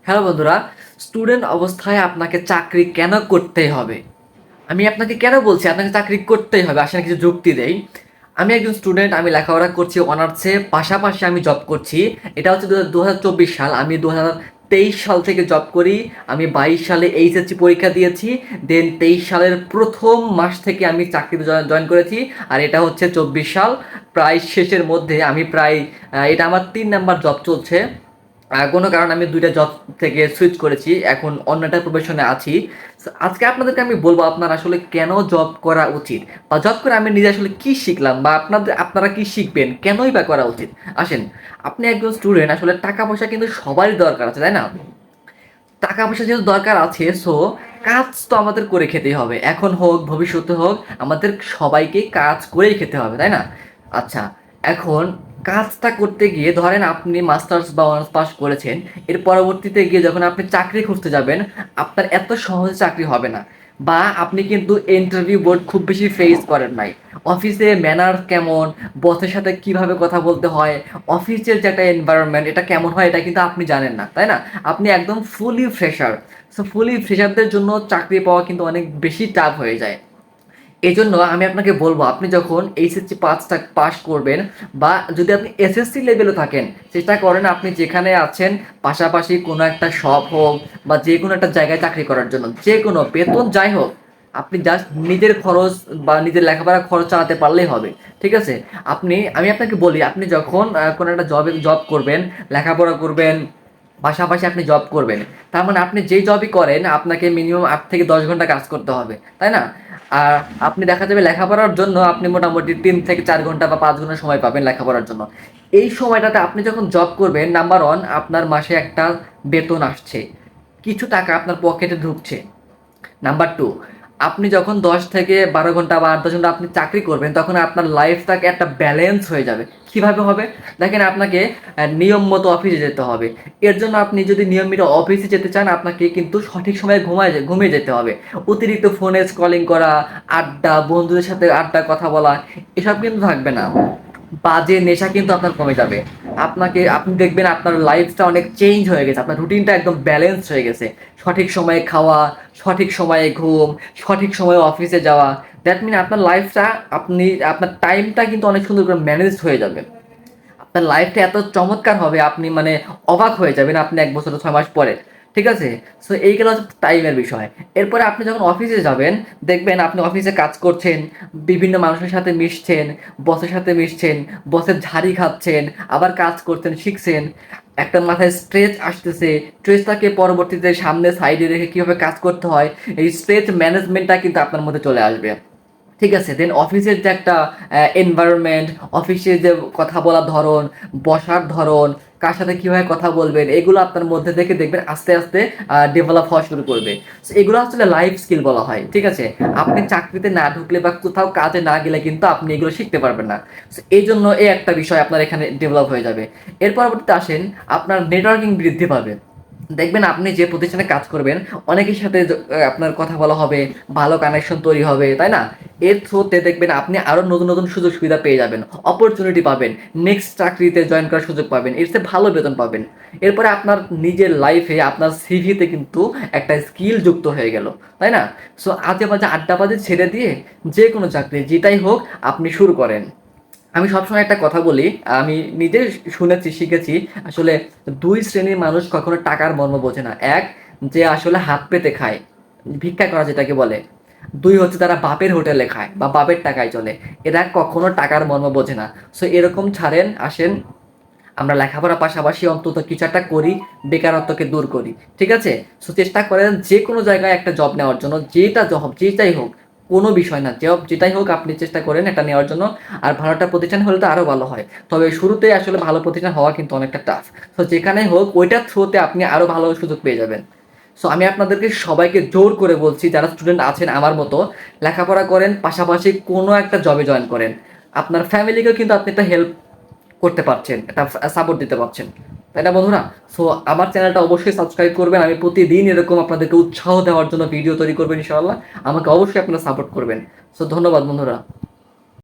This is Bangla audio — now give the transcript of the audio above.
হ্যালো বন্ধুরা, স্টুডেন্ট অবস্থায় আপনাকে চাকরি কেন করতেই হবে? আমি আপনাকে কেন বলছি আপনাকে চাকরি করতেই হবে? আসলে কিছু যুক্তি দেই। আমি একজন স্টুডেন্ট, আমি লেখাপড়া করছি অনার্সে, পাশাপাশি আমি জব করছি। এটা হচ্ছে 2024 সাল। আমি 2023 সাল থেকে জব করি। আমি 22 সালে এইচএসসি পরীক্ষা দিয়েছি। দেন 23 সালের প্রথম মাস থেকে আমি চাকরিতে জয়েন করেছি। আর এটা হচ্ছে 24 সাল, প্রায় শেষের মধ্যে। আমি প্রায় এটা আমার 3 নাম্বার জব চলছে। কোনো কারণে আমি 2টা জব থেকে সুইচ করেছি, এখন অন্যটা প্রফেশনে আছি। So, আজকে আপনাদেরকে আমি বলবো আপনার আসলে কেন জব করা উচিত, বা জব করে আমি নিজে আসলে কি শিখলাম, বা আপনারা কি শিখবেন, কেনই বা করা উচিত। আসেন, আপনি একজন স্টুডেন্ট, আসলে টাকা পয়সা কিন্তু সবারই দরকার আছে, তাই না? টাকা পয়সা যেহেতু দরকার আছে, সো কাজ তো আমাদের করে খেতেই হবে, এখন হোক ভবিষ্যতে হোক, আমাদের সবাইকে কাজ করেই খেতে হবে, তাই না? আচ্ছা, এখন কাজটা করতে গিয়ে ধরেন আপনি মাস্টার্স বা অনার্স পাস করেছেন, এর পরবর্তীতে গিয়ে যখন আপনি চাকরি খুঁজতে যাবেন, আপনার এত সহজে চাকরি হবে না। বা আপনি কিন্তু ইন্টারভিউ বোর্ড খুব বেশি ফেস করেন নাই, অফিসে ম্যানার কেমন, বসের সাথে কিভাবে কথা বলতে হয়, অফিসের যে একটা এনভায়রনমেন্ট এটা কেমন হয়, এটা কিন্তু আপনি জানেন না, তাই না? আপনি একদম ফুলি ফ্রেশার। সো ফুলি ফ্রেশারদের জন্য চাকরি পাওয়া কিন্তু অনেক বেশি টাফ হয়ে যায়। এই জন্য আমি আপনাকে বলবো, আপনি যখন এইচএসসি পাস করবেন, বা যদি আপনি এসএসসি লেভেলে থাকেন, চেষ্টা করেন আপনি যেখানে আছেন পাশাপাশি কোনো একটা শপ হোক বা যে কোনো একটা জায়গায় চাকরি করার জন্য, যে কোনো বেতন যাই হোক, আপনি জাস্ট নিজের খরচ বা নিজের লেখাপড়ার খরচ চালাতে পারলেই হবে। ঠিক আছে? আমি আপনাকে বলি, আপনি যখন কোনো একটা জব করবেন, লেখাপড়া করবেন, পাশাপাশি আপনি জব করবেন, তার মানে আপনি যেই জবই করেন আপনাকে মিনিমাম 8 থেকে 10 ঘন্টা কাজ করতে হবে, তাই না? আর আপনি দেখা যাবে লেখাপড়ার জন্য আপনি মোটামুটি 3 থেকে 4 ঘন্টা বা 5 ঘন্টা সময় পাবেন লেখাপড়ার জন্য। এই সময়টাতে আপনি যখন জব করবেন, নাম্বার ওয়ান, আপনার মাসে একটা বেতন আসছে, কিছু টাকা আপনার পকেটে ঢুকছে। নাম্বার টু, আপনি যখন 10 থেকে 12 ঘন্টা বা 8-10 ঘন্টা আপনি চাকরি করবেন, তখন আপনার লাইফটাকে একটা ব্যালেন্স হয়ে যাবে। কিভাবে হবে? দেখেন, আপনাকে নিয়ম মতো অফিসে যেতে হবে। এর জন্য আপনি যদি নিয়মিত অফিসে যেতে চান, আপনাকে কিন্তু সঠিক সময়ে ঘুমিয়ে যেতে হবে। অতিরিক্ত ফোনে স্ক্রলিং করা, আড্ডা, বন্ধুদের সাথে আড্ডা কথা বলা, এসব কিন্তু থাকবে না। বাজে নেশা কিন্তু আপনার কমে যাবে। আপনি দেখবেন আপনার লাইফটা অনেক চেঞ্জ হয়ে গেছে, আপনার রুটিনটা একদম ব্যালেন্স হয়ে গেছে। সঠিক সময়ে খাওয়া, সঠিক সময়ে ঘুম, সঠিক সময়ে অফিসে যাওয়া। দ্যাট মিন আপনার লাইফটা, আপনার টাইমটা কিন্তু অনেক সুন্দর করে ম্যানেজ হয়ে যাবে। আপনার লাইফটা এত চমৎকার হবে, আপনি মানে অবাক হয়ে যাবেন আপনি 1 বছর 6 মাস পরে। ঠিক আছে? সো এইগুলো হচ্ছে টাইমের বিষয়। এরপরে আপনি যখন অফিসে যাবেন, দেখবেন আপনি অফিসে কাজ করছেন, বিভিন্ন মানুষের সাথে মিশছেন, বসের সাথে মিশছেন, বসের ঝাড়ি খাচ্ছেন, আবার কাজ করছেন, শিখছেন। একটা মাথায় স্ট্রেস আসতেছে, স্ট্রেসটাকে পরবর্তীতে সামনে সাইডে রেখে কীভাবে কাজ করতে হয়, এই স্ট্রেস ম্যানেজমেন্টটা কিন্তু আপনার মধ্যে চলে আসবে। ঠিক আছে? দেন অফিসের যে একটা এনভায়রনমেন্ট, অফিসে যে কথা বলার ধরন, বসার ধরন, কার সাথে কিভাবে কথা বলবেন, এগুলো আপনার মধ্যে থেকে দেখবেন আস্তে আস্তে ডেভেলপ হওয়া শুরু করবে। সো এগুলো আসলে লাইফ স্কিল বলা হয়। ঠিক আছে? আপনি চাকরিতে না ঢুকলে বা কোথাও কাজে না গেলে কিন্তু আপনি এগুলো শিখতে পারবেন না। সো এই জন্য এই একটা বিষয় আপনার এখানে ডেভেলপ হয়ে যাবে। এর পরবর্তীতে আসেন, আপনার নেটওয়ার্কিং বৃদ্ধি পাবে। দেখবেন আপনি যে প্রতিষ্ঠানে কাজ করবেন, অনেকের সাথে আপনার কথা বলা হবে, ভালো কানেকশন তৈরি হবে, তাই না? এর থ্রুতে দেখবেন আপনি আরো নতুন নতুন সুযোগ সুবিধা পেয়ে যাবেন, অপরচুনিটি পাবেন, নেক্সট চাকরিতে জয়েন করার সুযোগ পাবেন, এর চেয়ে ভালো বেতন পাবেন। এরপরে আপনার নিজের লাইফে, আপনার সিভিতে কিন্তু একটা স্কিল যুক্ত হয়ে গেল, তাই না? সো আজে বাজে আড্ডাবাজি ছেড়ে দিয়ে যে কোনো চাকরি যেটাই হোক আপনি শুরু করেন। আমি সবসময় একটা কথা বলি, আমি নিজে শুনেছি, শিখেছি। আসলে 2 শ্রেণীর মানুষ কখনো টাকার মর্ম বোঝে না। এক, যে আসলে হাত পেতে খায়, ভিক্ষা করা যেটাকে বলে। দুই হচ্ছে তারা বাপের হোটেলে খায় বা বাপের টাকায় চলে, এরা কখনো টাকার মর্ম বোঝে না। সো এরকম ছাড়েন, আসেন আমরা লেখাপড়ার পাশাপাশি অন্তত কিছু একটা করি, বেকারত্বকে দূর করি। ঠিক আছে? সো চেষ্টা করেন যে কোনো জায়গায় একটা জব নেওয়ার জন্য, যেটাই হোক, কোনো বিষয় না, জব যেটাই হোক আপনি চেষ্টা করেন এটা নেওয়ার জন্য। আর ভালো একটা প্রতিষ্ঠান হলে তো আরও ভালো হয়, তবে শুরুতে আসলে ভালো প্রতিষ্ঠান হওয়া কিন্তু অনেকটা টাফ। তো যেখানে হোক ওইটার থ্রুতে আপনি আরও ভালো সুযোগ পেয়ে যাবেন। সো আমি আপনাদেরকে সবাইকে জোর করে বলছি, যারা স্টুডেন্ট আছেন আমার মতো, লেখাপড়া করেন, পাশাপাশি কোনো একটা জবে জয়েন করেন। আপনার ফ্যামিলিকেও কিন্তু আপনি একটা হেল্প করতে পারছেন, একটা সাপোর্ট দিতে পারছেন, তাই না বন্ধুরা? সো আমার চ্যানেলটা অবশ্যই সাবস্ক্রাইব করবেন। আমি প্রতিদিন এরকম আপনাদেরকে উৎসাহ দেওয়ার জন্য ভিডিও তৈরি করবেন ইনশাআল্লাহ। আমাকে অবশ্যই আপনারা সাপোর্ট করবেন। সো ধন্যবাদ বন্ধুরা।